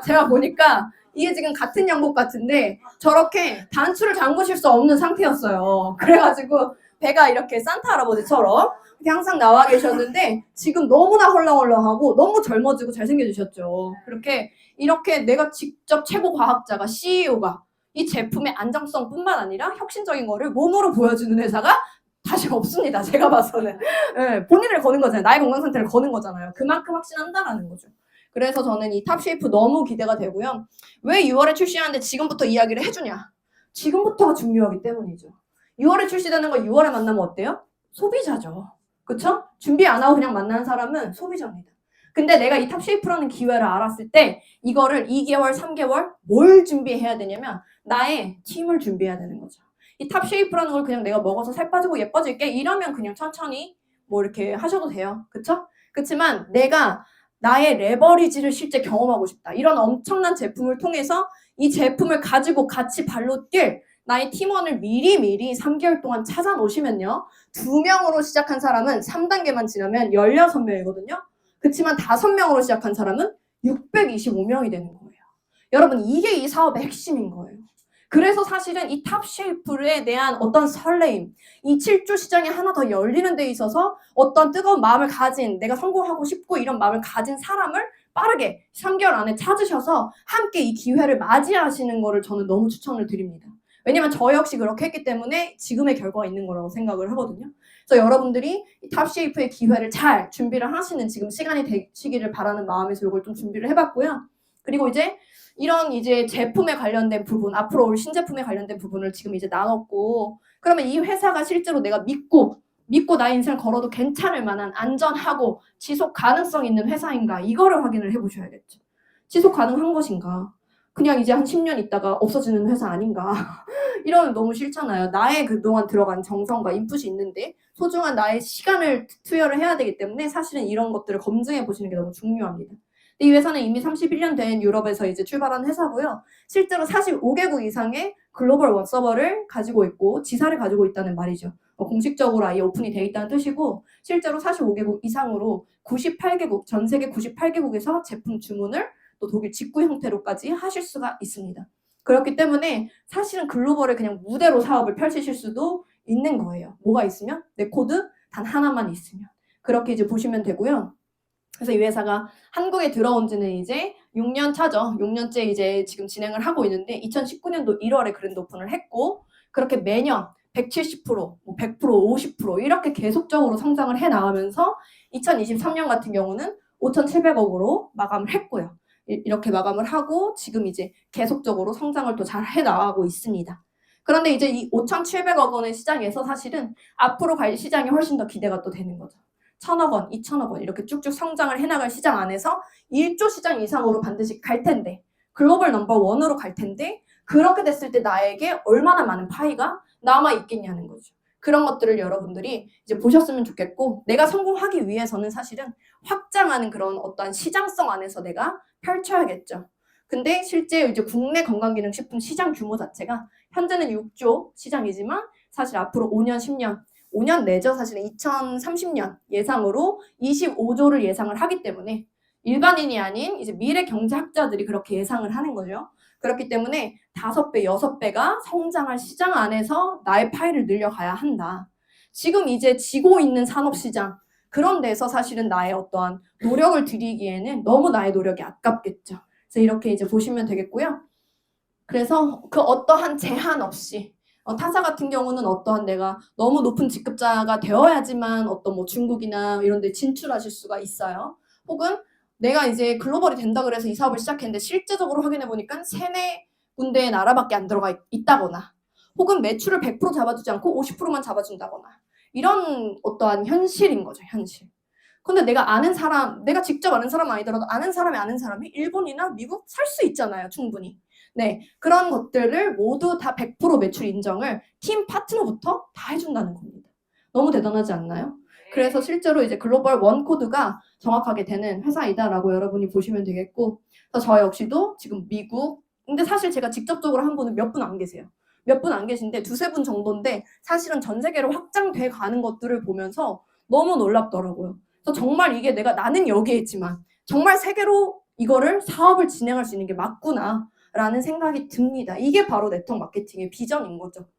제가 보니까 이게 지금 같은 양복 같은데 저렇게 단추를 잠그실 수 없는 상태였어요. 그래가지고 배가 이렇게 산타 할아버지처럼 이렇게 항상 나와 계셨는데 지금 너무나 헐렁헐렁하고 너무 젊어지고 잘생겨지셨죠. 이렇게 내가 직접 최고 과학자가 CEO가 이 제품의 안정성뿐만 아니라 혁신적인 거를 몸으로 보여주는 회사가 다시 없습니다. 제가 봐서는. 네, 본인을 거는 거잖아요. 나의 건강 상태를 거는 거잖아요. 그만큼 확신한다라는 거죠. 그래서 저는 이 탑쉐이프 너무 기대가 되고요. 왜 6월에 출시하는데 지금부터 이야기를 해주냐? 지금부터가 중요하기 때문이죠. 6월에 출시되는 거 6월에 만나면 어때요? 소비자죠. 그쵸? 준비 안 하고 그냥 만나는 사람은 소비자입니다. 근데 내가 이 탑쉐이프라는 기회를 알았을 때 이거를 2개월, 3개월 뭘 준비해야 되냐면 나의 팀을 준비해야 되는 거죠. 이 탑쉐이프라는 걸 그냥 내가 먹어서 살 빠지고 예뻐질게 이러면 그냥 천천히 뭐 이렇게 하셔도 돼요. 그쵸? 그렇지만 내가 나의 레버리지를 실제 경험하고 싶다. 이런 엄청난 제품을 통해서 이 제품을 가지고 같이 발로 뛸 나의 팀원을 미리미리 3개월 동안 찾아 놓으시면요. 2명으로 시작한 사람은 3단계만 지나면 16명이거든요. 그렇지만 5명으로 시작한 사람은 625명이 되는 거예요. 여러분 이게 이 사업의 핵심인 거예요. 그래서 사실은 이 탑쉐이프에 대한 어떤 설레임, 이 7조 시장이 하나 더 열리는 데 있어서 어떤 뜨거운 마음을 가진, 내가 성공하고 싶고 이런 마음을 가진 사람을 빠르게 3개월 안에 찾으셔서 함께 이 기회를 맞이하시는 거를 저는 너무 추천을 드립니다. 왜냐면 저 역시 그렇게 했기 때문에 지금의 결과가 있는 거라고 생각을 하거든요. 그래서 여러분들이 이 탑쉐이프의 기회를 잘 준비를 하시는 지금 시간이 되시기를 바라는 마음에서 이걸 좀 준비를 해봤고요. 그리고 이제 이런 이제 제품에 관련된 부분, 앞으로 올 신제품에 관련된 부분을 지금 이제 나눴고, 그러면 이 회사가 실제로 내가 믿고 나의 인생을 걸어도 괜찮을 만한 안전하고 지속 가능성 있는 회사인가 이거를 확인을 해보셔야겠죠. 지속 가능한 것인가? 그냥 이제 한 10년 있다가 없어지는 회사 아닌가? 이러면 너무 싫잖아요. 나의 그동안 들어간 정성과 인풋이 있는데 소중한 나의 시간을 투여를 해야 되기 때문에 사실은 이런 것들을 검증해 보시는 게 너무 중요합니다. 이 회사는 이미 31년 된 유럽에서 이제 출발한 회사고요. 실제로 45개국 이상의 글로벌 원서버를 가지고 있고 지사를 가지고 있다는 말이죠. 공식적으로 아예 오픈이 돼 있다는 뜻이고 실제로 45개국 이상으로 98개국, 전 세계 98개국에서 제품 주문을 또 독일 직구 형태로까지 하실 수가 있습니다. 그렇기 때문에 사실은 글로벌에 그냥 무대로 사업을 펼치실 수도 있는 거예요. 뭐가 있으면? 내 코드 단 하나만 있으면. 그렇게 이제 보시면 되고요. 그래서 이 회사가 한국에 들어온 지는 이제 6년 차죠. 6년째 이제 지금 진행을 하고 있는데 2019년도 1월에 그랜드 오픈을 했고 그렇게 매년 170%, 100%, 50% 이렇게 계속적으로 성장을 해 나가면서 2023년 같은 경우는 5,700억으로 마감을 했고요. 이렇게 마감을 하고 지금 이제 계속적으로 성장을 또 잘 해 나가고 있습니다. 그런데 이제 이 5,700억 원의 시장에서 사실은 앞으로 갈 시장이 훨씬 더 기대가 또 되는 거죠. 1,000억 원, 2,000억 원 이렇게 쭉쭉 성장을 해나갈 시장 안에서 1조 시장 이상으로 반드시 갈 텐데 글로벌 넘버 원으로 갈 텐데 그렇게 됐을 때 나에게 얼마나 많은 파이가 남아 있겠냐는 거죠. 그런 것들을 여러분들이 이제 보셨으면 좋겠고 내가 성공하기 위해서는 사실은 확장하는 그런 어떠한 시장성 안에서 내가 펼쳐야겠죠. 근데 실제 이제 국내 건강기능식품 시장 규모 자체가 현재는 6조 시장이지만 사실 앞으로 5년, 10년 5년 내죠. 사실은 2030년 예상으로 25조를 예상을 하기 때문에 일반인이 아닌 이제 미래 경제학자들이 그렇게 예상을 하는 거죠. 그렇기 때문에 5배, 6배가 성장할 시장 안에서 나의 파이를 늘려가야 한다. 지금 이제 지고 있는 산업시장 그런 데서 사실은 나의 어떠한 노력을 들이기에는 너무 나의 노력이 아깝겠죠. 그래서 이렇게 이제 보시면 되겠고요. 그래서 그 어떠한 제한 없이 타사 같은 경우는 어떠한 내가 너무 높은 직급자가 되어야지만 어떤 뭐 중국이나 이런 데 진출하실 수가 있어요. 혹은 내가 이제 글로벌이 된다 그래서 이 사업을 시작했는데 실제적으로 확인해 보니까 3-4군데의 나라밖에 안 들어가 있다거나 혹은 매출을 100% 잡아주지 않고 50%만 잡아준다거나 이런 어떠한 현실인 거죠. 현실. 근데 내가 아는 사람, 내가 직접 아는 사람 아니더라도 아는 사람이 일본이나 미국 살 수 있잖아요. 충분히. 네, 그런 것들을 모두 다 100% 매출 인정을 팀 파트너부터 다 해준다는 겁니다. 너무 대단하지 않나요? 그래서 실제로 이제 글로벌 원 코드가 정확하게 되는 회사이다라고 여러분이 보시면 되겠고, 그래서 저 역시도 지금 미국, 근데 사실 제가 직접적으로 한 분은 몇 분 안 계세요. 몇 분 안 계신데 2-3분 정도인데 사실은 전 세계로 확장돼 가는 것들을 보면서 너무 놀랍더라고요. 그래서 정말 이게 나는 여기에 있지만 정말 세계로 이거를 사업을 진행할 수 있는 게 맞구나. 라는 생각이 듭니다. 이게 바로 네트워크 마케팅의 비전인 거죠.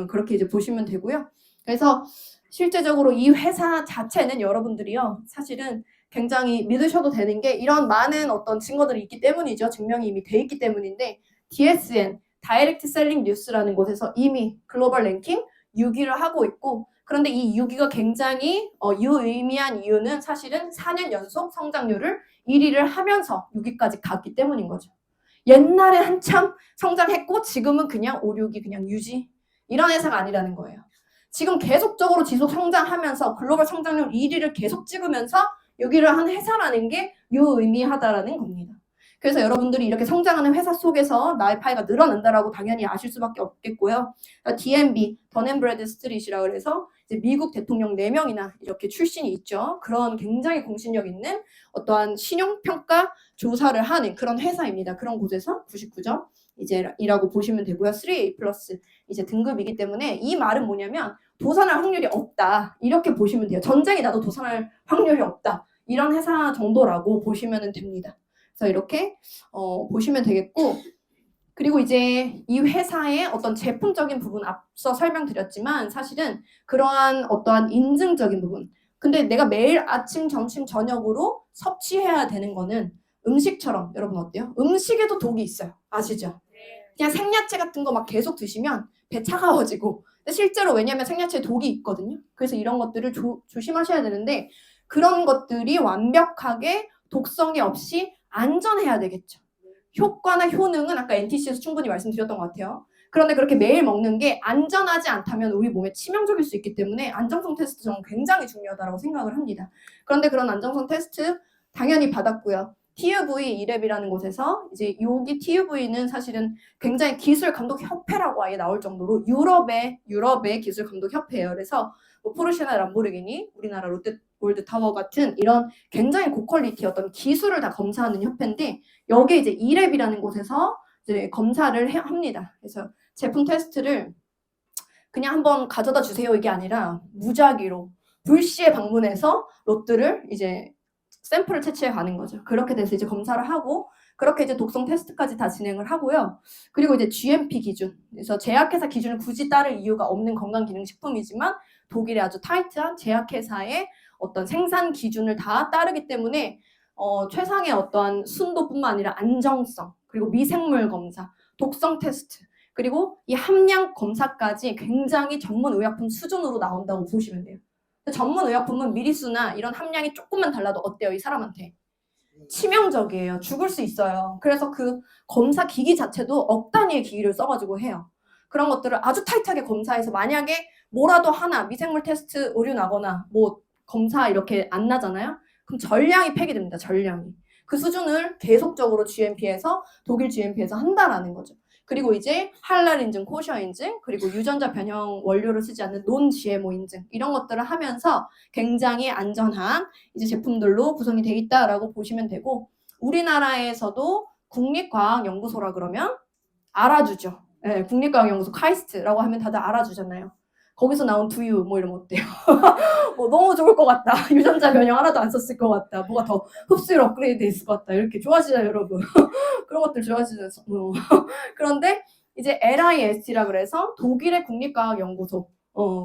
그렇게 이제 보시면 되고요. 그래서 실제적으로 이 회사 자체는 여러분들이요. 사실은 굉장히 믿으셔도 되는 게 이런 많은 어떤 증거들이 있기 때문이죠. 증명이 이미 돼 있기 때문인데 DSN, 다이렉트 셀링 뉴스라는 곳에서 이미 글로벌 랭킹 6위를 하고 있고 그런데 이 6위가 굉장히 유의미한 이유는 사실은 4년 연속 성장률을 1위를 하면서 6위까지 갔기 때문인 거죠. 옛날에 한참 성장했고 지금은 그냥 5, 6이 그냥 유지 이런 회사가 아니라는 거예요. 지금 계속적으로 지속 성장하면서 글로벌 성장률 1위를 계속 찍으면서 여기를 한 회사라는 게 유의미하다라는 겁니다. 그래서 여러분들이 이렇게 성장하는 회사 속에서 나의 파이가 늘어난다라고 당연히 아실 수밖에 없겠고요. DNB, 던앤브래드스트릿이라 그래서 이제 미국 대통령 4명이나 이렇게 출신이 있죠. 그런 굉장히 공신력 있는 어떠한 신용평가 조사를 하는 그런 회사입니다. 그런 곳에서 99점 이제 이라고 보시면 되고요. 3A 플러스 이제 등급이기 때문에 이 말은 뭐냐면 도산할 확률이 없다. 이렇게 보시면 돼요. 전쟁이 나도 도산할 확률이 없다. 이런 회사 정도라고 보시면 됩니다. 그래서 이렇게 보시면 되겠고, 그리고 이제 이 회사의 어떤 제품적인 부분 앞서 설명드렸지만 사실은 그러한 어떠한 인증적인 부분, 근데 내가 매일 아침, 점심, 저녁으로 섭취해야 되는 거는 음식처럼, 여러분 어때요? 음식에도 독이 있어요. 아시죠? 그냥 생야채 같은 거 막 계속 드시면 배 차가워지고, 근데 실제로 왜냐면 생야채에 독이 있거든요. 그래서 이런 것들을 조심하셔야 되는데 그런 것들이 완벽하게 독성이 없이 안전해야 되겠죠. 효과나 효능은 아까 NTC에서 충분히 말씀드렸던 것 같아요. 그런데 그렇게 매일 먹는 게 안전하지 않다면 우리 몸에 치명적일 수 있기 때문에 안정성 테스트 저는 굉장히 중요하다고 생각을 합니다. 그런데 그런 안정성 테스트 당연히 받았고요. TUV 2랩이라는 곳에서 이제 여기 TUV는 사실은 굉장히 기술 감독 협회라고 아예 나올 정도로 유럽의 기술 감독 협회예요. 그래서 뭐 포르쉐나 람보르기니, 우리나라 롯데월드 타워 같은 이런 굉장히 고퀄리티 어떤 기술을 다 검사하는 협회인데 여기 이제 2랩이라는 곳에서 이제 검사를 합니다. 그래서 제품 테스트를 그냥 한번 가져다 주세요 이게 아니라 무작위로 불시에 방문해서 롯들을 이제 샘플을 채취해 가는 거죠. 그렇게 돼서 이제 검사를 하고 그렇게 이제 독성 테스트까지 다 진행을 하고요. 그리고 이제 GMP 기준, 그래서 제약회사 기준을 굳이 따를 이유가 없는 건강기능식품이지만 독일의 아주 타이트한 제약회사의 어떤 생산 기준을 다 따르기 때문에 최상의 어떠한 순도뿐만 아니라 안정성, 그리고 미생물 검사, 독성 테스트, 그리고 이 함량 검사까지 굉장히 전문 의약품 수준으로 나온다고 보시면 돼요. 전문 의약품은 미리수나 이런 함량이 조금만 달라도 어때요? 이 사람한테 치명적이에요. 죽을 수 있어요. 그래서 그 검사 기기 자체도 억 단위의 기기를 써가지고 해요. 그런 것들을 아주 타이트하게 검사해서 만약에 뭐라도 하나 미생물 테스트 오류 나거나 뭐 검사 이렇게 안 나잖아요. 그럼 전량이 폐기됩니다. 전량이. 그 수준을 계속적으로 GMP에서 독일 GMP에서 한다라는 거죠. 그리고 이제 할랄 인증, 코셔 인증, 그리고 유전자 변형 원료를 쓰지 않는 논 GMO 인증 이런 것들을 하면서 굉장히 안전한 이제 제품들로 구성이 돼 있다라고 보시면 되고 우리나라에서도 국립과학연구소라 그러면 알아주죠. 네, 국립과학연구소 카이스트라고 하면 다들 알아주잖아요. 거기서 나온 두유 뭐 이러면 어때요? 뭐 너무 좋을 것 같다. 유전자 변형 하나도 안 썼을 것 같다. 뭐가 더 흡수율 업그레이드 됐을 것 같다. 이렇게 좋아하시잖아요, 여러분. 그런 것들 좋아하시죠. 그런데 이제 LIST라 그래서 독일의 국립과학연구소,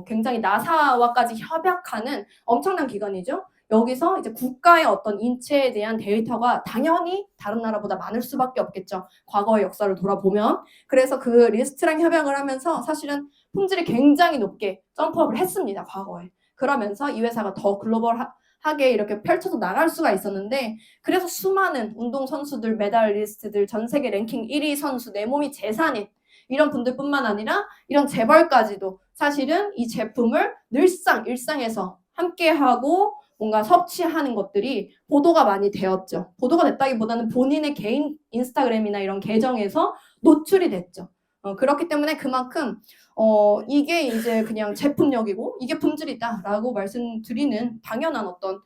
굉장히 나사와까지 협약하는 엄청난 기관이죠. 여기서 이제 국가의 어떤 인체에 대한 데이터가 당연히 다른 나라보다 많을 수밖에 없겠죠. 과거의 역사를 돌아보면. 그래서 그 리스트랑 협약을 하면서 사실은 품질이 굉장히 높게 점프업을 했습니다. 과거에. 그러면서 이 회사가 더 글로벌하게 이렇게 펼쳐서 나갈 수가 있었는데 그래서 수많은 운동선수들, 메달리스트들, 전 세계 랭킹 1위 선수, 내 몸이 재산인 이런 분들뿐만 아니라 이런 재벌까지도 사실은 이 제품을 늘상 일상에서 함께하고 뭔가 섭취하는 것들이 보도가 많이 되었죠. 보도가 됐다기보다는 본인의 개인 인스타그램이나 이런 계정에서 노출이 됐죠. 그렇기 때문에 그만큼 이게 이제 그냥 제품력이고 이게 품질이다라고 말씀드리는 당연한 어떤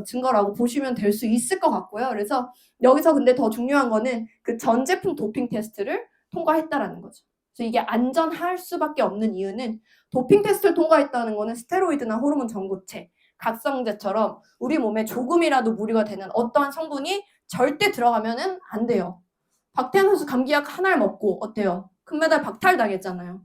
증거라고 보시면 될 수 있을 것 같고요. 그래서 여기서 근데 더 중요한 거는 그 전 제품 도핑 테스트를 통과했다라는 거죠. 그래서 이게 안전할 수밖에 없는 이유는 도핑 테스트를 통과했다는 거는 스테로이드나 호르몬 전구체, 각성제처럼 우리 몸에 조금이라도 무리가 되는 어떠한 성분이 절대 들어가면은 안 돼요. 박태환 선수 감기약 하나를 먹고 어때요? 금메달 박탈당했잖아요.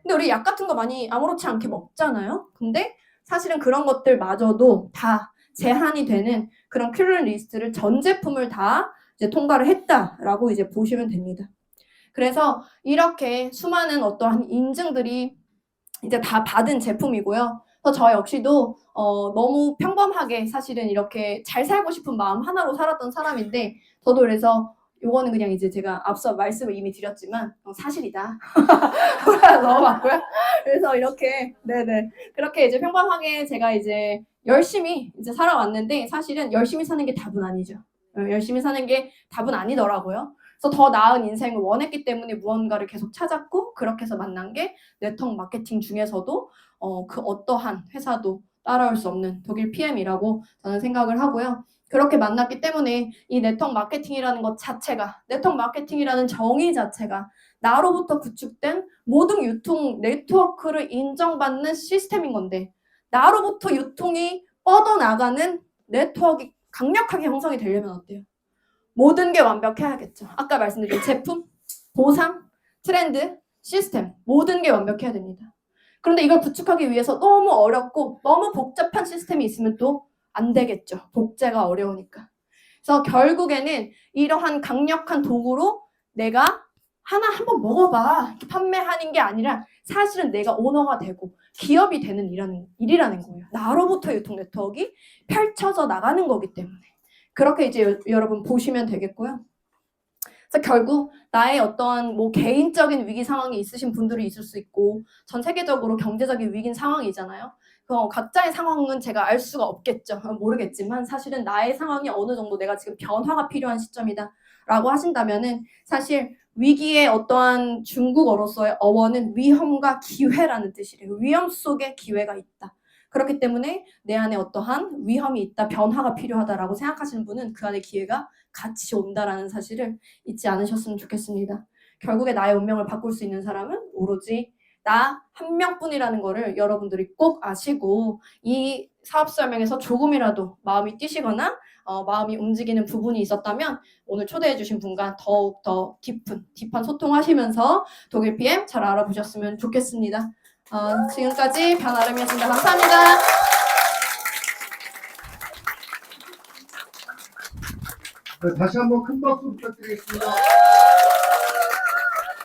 근데 우리 약 같은 거 많이 아무렇지 않게 먹잖아요. 근데 사실은 그런 것들마저도 다 제한이 되는 그런 큐런 리스트를 전 제품을 다 이제 통과를 했다라고 이제 보시면 됩니다. 그래서 이렇게 수많은 어떠한 인증들이 이제 다 받은 제품이고요. 그래서 저 역시도 너무 평범하게 사실은 이렇게 잘 살고 싶은 마음 하나로 살았던 사람인데 저도 그래서 요거는 그냥 이제 제가 앞서 말씀을 이미 드렸지만 사실이다. 넘어갔고요. 그래서 이렇게 네네 그렇게 이제 평범하게 제가 이제 열심히 이제 살아왔는데 사실은 열심히 사는 게 답은 아니죠. 열심히 사는 게 답은 아니더라고요. 그래서 더 나은 인생을 원했기 때문에 무언가를 계속 찾았고 그렇게 해서 만난 게 네트워크 마케팅 중에서도 그 어떠한 회사도 따라올 수 없는 독일 PM이라고 저는 생각을 하고요. 그렇게 만났기 때문에 이 네트워크 마케팅이라는 것 자체가, 네트워크 마케팅이라는 정의 자체가 나로부터 구축된 모든 유통 네트워크를 인정받는 시스템인 건데 나로부터 유통이 뻗어나가는 네트워크가 강력하게 형성이 되려면 어때요? 모든 게 완벽해야겠죠. 아까 말씀드린 제품, 보상, 트렌드, 시스템 모든 게 완벽해야 됩니다. 그런데 이걸 구축하기 위해서 너무 어렵고 너무 복잡한 시스템이 있으면 또 안 되겠죠. 복제가 어려우니까. 그래서 결국에는 이러한 강력한 도구로 내가 하나 한번 먹어봐 판매하는 게 아니라 사실은 내가 오너가 되고 기업이 되는 일이라는 거예요. 나로부터 유통 네트워크가 펼쳐져 나가는 거기 때문에 그렇게 이제 여러분 보시면 되겠고요. 그래서 결국 나의 어떠한 뭐 개인적인 위기 상황이 있으신 분들이 있을 수 있고 전 세계적으로 경제적인 위기 상황이잖아요. 각자의 상황은 제가 알 수가 없겠죠. 모르겠지만 사실은 나의 상황이 어느 정도 내가 지금 변화가 필요한 시점이다 라고 하신다면은 사실 위기의 어떠한 중국어로서의 어원은 위험과 기회라는 뜻이래요. 위험 속에 기회가 있다. 그렇기 때문에 내 안에 어떠한 위험이 있다, 변화가 필요하다라고 생각하시는 분은 그 안에 기회가 같이 온다라는 사실을 잊지 않으셨으면 좋겠습니다. 결국에 나의 운명을 바꿀 수 있는 사람은 오로지 나 한 명뿐이라는 거를 여러분들이 꼭 아시고 이 사업 설명에서 조금이라도 마음이 뛰시거나 마음이 움직이는 부분이 있었다면 오늘 초대해 주신 분과 더욱 더 딥한 소통하시면서 독일 PM 잘 알아보셨으면 좋겠습니다. 지금까지 변아름이었습니다. 감사합니다. 네, 다시 한번 큰 박수 부탁드리겠습니다.